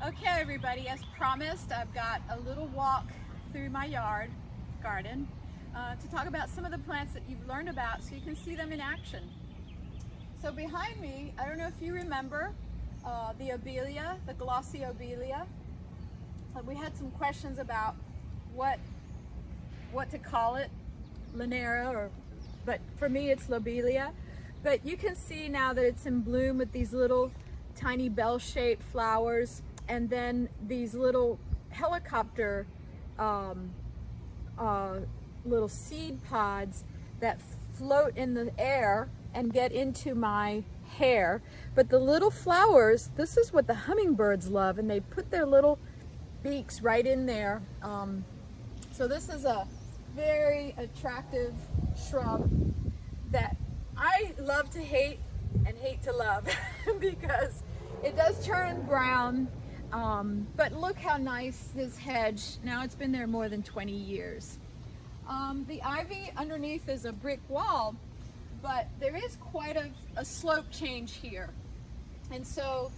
Okay, everybody, as promised, I've got a little walk through my garden, to talk about some of the plants that you've learned about so you can see them in action. So behind me, I don't know if you remember the Obelia, the glossy Obelia. We had some questions about what to call it, Linera, but for me it's Lobelia. But you can see now that it's in bloom with these little tiny bell-shaped flowers, and then these little helicopter little seed pods that float in the air and get into my hair. But the little flowers, this is what the hummingbirds love, and they put their little beaks right in there. So this is a very attractive shrub that I love to hate and hate to love because it does turn brown. But look how nice this hedge, now it's been there more than 20 years. The ivy underneath is a brick wall, but there is quite a slope change here. And so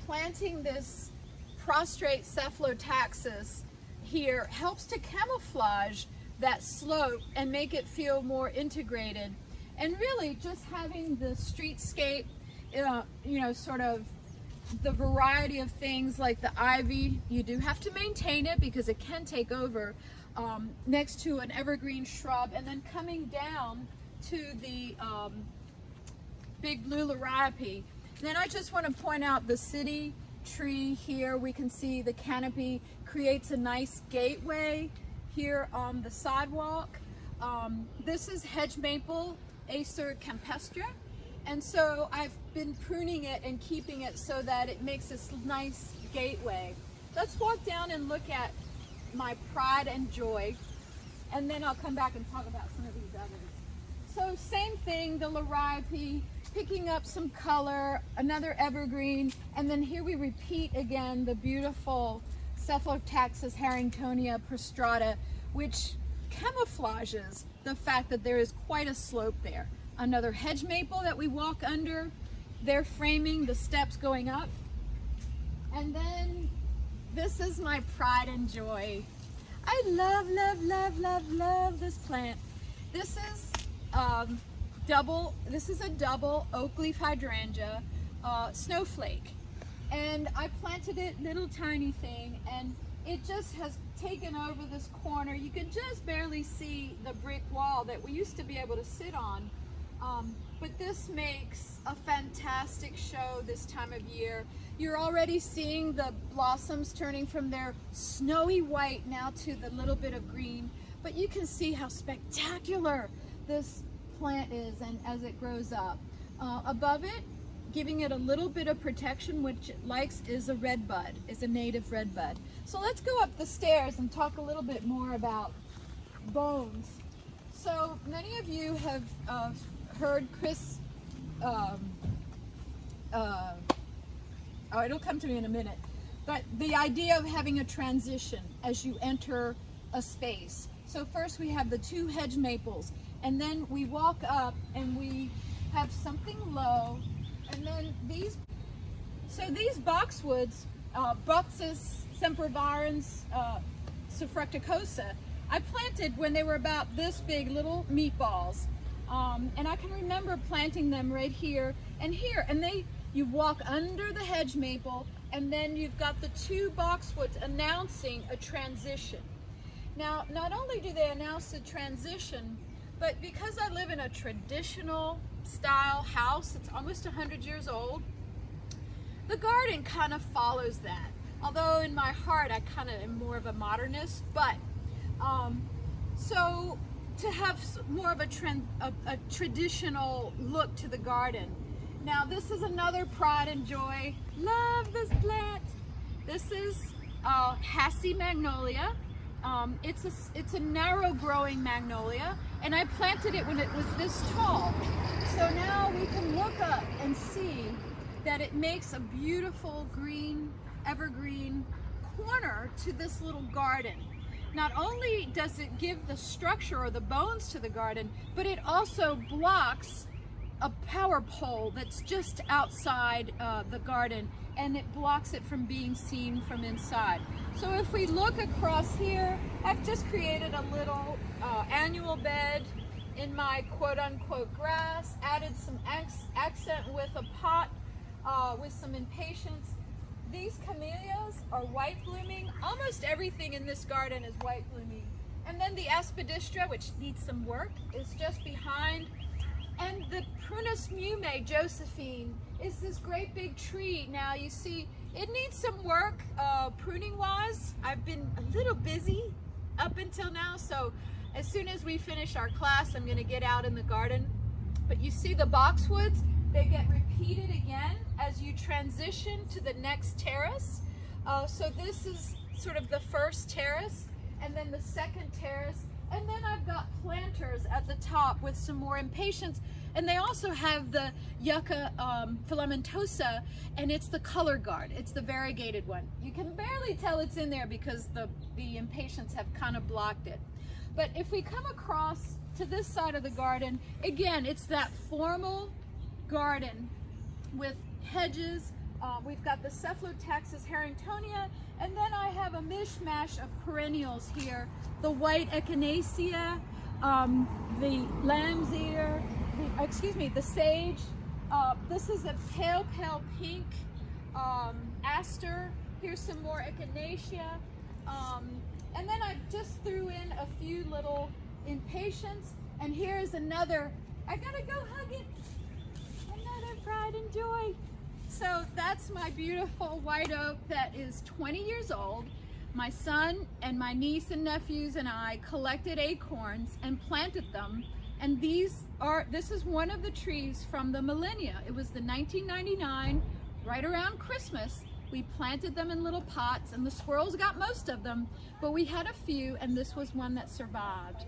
planting this prostrate Cephalotaxis here helps to camouflage that slope and make it feel more integrated. And really just having the streetscape, sort of the variety of things like the ivy, you do have to maintain it because it can take over, next to an evergreen shrub, and then coming down to the big blue liriope. Then I just want to point out the city tree here. We can see the canopy creates a nice gateway here on the sidewalk. This is hedge maple, Acer campestre, and so I've been pruning it and keeping it so that it makes this nice gateway. Let's walk down and look at my pride and joy, and then I'll come back and talk about some of these others. So same thing, the liriope, picking up some color, another evergreen, and then here we repeat again the beautiful Cephalotaxis Harringtonia prostrata, which camouflages the fact that there is quite a slope there. Another hedge maple that we walk under, they're framing the steps going up. And then this is my pride and joy. I love, love, love, love, love this plant. This is a double oak leaf hydrangea, snowflake. And I planted it, little tiny thing, and it just has taken over this corner. You can just barely see the brick wall that we used to be able to sit on. But this makes a fantastic show this time of year. You're already seeing the blossoms turning from their snowy white now to the little bit of green. But you can see how spectacular this plant is, and as it grows up. Above it, giving it a little bit of protection, which it likes, is a red bud, is a native red bud. So let's go up the stairs and talk a little bit more about bones. So many of you have heard Chris, it'll come to me in a minute, but the idea of having a transition as you enter a space. So first we have the two hedge maples, and then we walk up and we have something low, and then these boxwoods, Buxus sempervirens suffructicosa, I planted when they were about this big, little meatballs. And I can remember planting them right here and here, and you walk under the hedge maple, and then you've got the two boxwoods announcing a transition. Now, not only do they announce the transition, but because I live in a traditional style house, it's almost 100 years old, the garden kind of follows that. Although in my heart, I kind of am more of a modernist, but so to have more of a traditional look to the garden. Now this is another pride and joy. Love this plant. This is Hassie magnolia. It's a narrow growing magnolia, and I planted it when it was this tall. So now we can look up and see that it makes a beautiful green, evergreen corner to this little garden. Not only does it give the structure or the bones to the garden, but it also blocks a power pole that's just outside the garden, and it blocks it from being seen from inside. So if we look across here, I've just created a little annual bed in my quote-unquote grass, added some accent with a pot with some impatiens. These camellias are white blooming. Almost everything in this garden is white blooming. And then the aspidistra, which needs some work, is just behind. And the Prunus mume Josephine is this great big tree. Now you see, it needs some work pruning wise. I've been a little busy up until now, so as soon as we finish our class, I'm gonna get out in the garden. But you see the boxwoods, they get repeated again as you transition to the next terrace. So this is sort of the first terrace, and then the second terrace. And then I've got planters at the top with some more impatiens. And they also have the Yucca filamentosa, and it's the color guard. It's the variegated one. You can barely tell it's in there because the impatiens have kind of blocked it. But if we come across to this side of the garden, again, it's that formal garden with hedges. We've got the Cephalotaxis Harringtonia, and then I have a mishmash of perennials here. The white echinacea, the lamb's ear, the sage. This is a pale pink aster. Here's some more echinacea. And then I just threw in a few little impatiens. And here's another, I gotta go hug it. Another pride and joy. So that's my beautiful white oak that is 20 years old. My son and my niece and nephews and I collected acorns and planted them. And this is one of the trees from the millennia. It was the 1999, right around Christmas. We planted them in little pots, and the squirrels got most of them, but we had a few, and this was one that survived.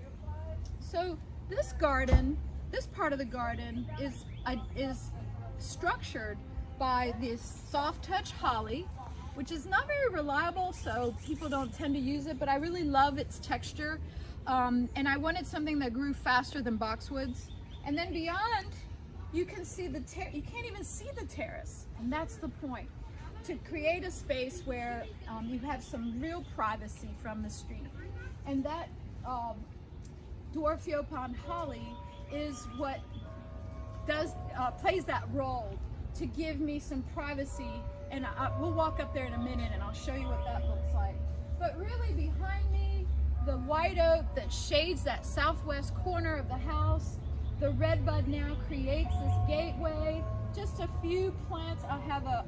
So this garden, this part of the garden is structured by this soft touch holly, which is not very reliable, so people don't tend to use it, but I really love its texture. And I wanted something that grew faster than boxwoods. And then beyond, you can see you can't even see the terrace, and that's the point. To create a space where you have some real privacy from the street. And that Dwarfiopon holly is what plays that role to give me some privacy. And we'll walk up there in a minute and I'll show you what that looks like. But really behind me, the white oak that shades that southwest corner of the house. The redbud now creates this gateway. Just a few plants. I have a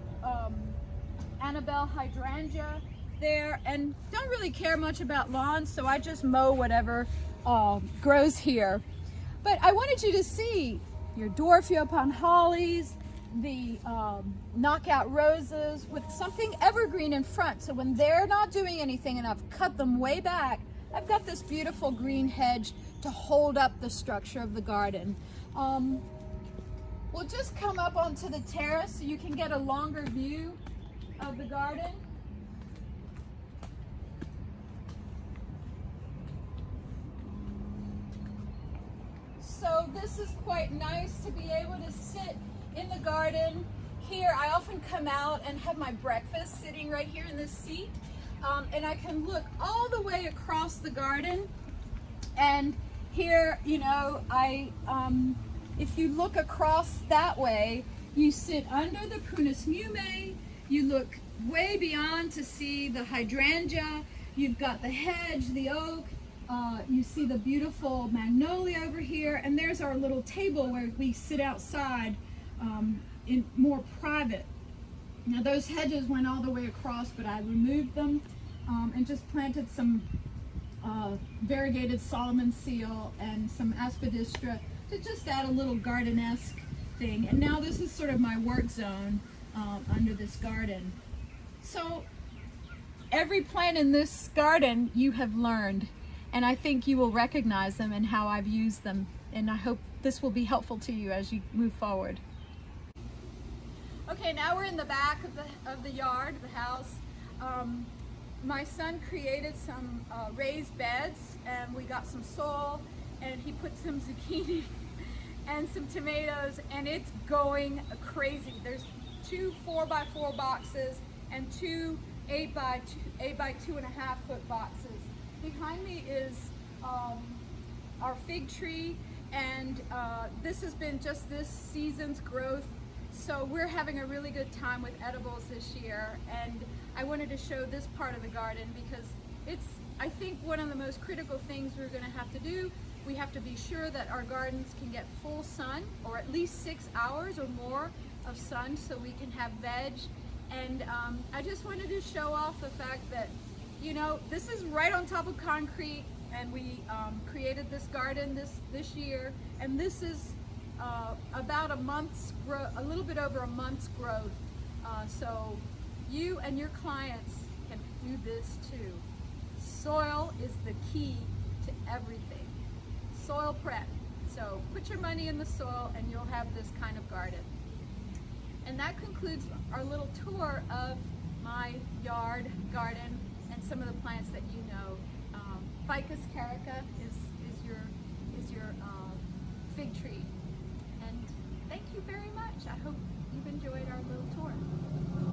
Annabelle hydrangea there, and don't really care much about lawns, so I just mow whatever grows here. But I wanted you to see your Dwarfiopon hollies, the knockout roses with something evergreen in front, so when they're not doing anything and I've cut them way back, I've got this beautiful green hedge to hold up the structure of the garden. We'll just come up onto the terrace so you can get a longer view of the garden. So this is quite nice to be able to sit in the garden here. I often come out and have my breakfast sitting right here in this seat, and I can look all the way across the garden. And here, you know, if you look across that way, you sit under the Prunus mume. You look way beyond to see the hydrangea. You've got the hedge, the oak. You see the beautiful magnolia over here. And there's our little table where we sit outside in more private. Now those hedges went all the way across, but I removed them and just planted some variegated Solomon seal and some aspidistra to just add a little garden-esque thing. And now this is sort of my work zone under this garden. So every plant in this garden you have learned, and I think you will recognize them and how I've used them, and I hope this will be helpful to you as you move forward. Okay, now we're in the back of the yard, the house. My son created some raised beds, and we got some soil, and he put some zucchini and some tomatoes, and it's going crazy. There's 2 4x4 boxes and 2 8x2 8x2.5 foot boxes. Behind me is our fig tree, and this has been just this season's growth. So we're having a really good time with edibles this year, and I wanted to show this part of the garden because it's, I think, one of the most critical things we're going to have to do. We have to be sure that our gardens can get full sun, or at least 6 hours or more of sun, so we can have veg. And I just wanted to show off the fact that, you know, this is right on top of concrete, and we created this garden this year, and this is about a month's growth, a little bit over a month's growth. So you and your clients can do this too. Soil is the key to everything. Soil prep. So put your money in the soil and you'll have this kind of garden. And that concludes our little tour of my garden, and some of the plants that you know. Ficus carica is your fig tree. And thank you very much. I hope you've enjoyed our little tour.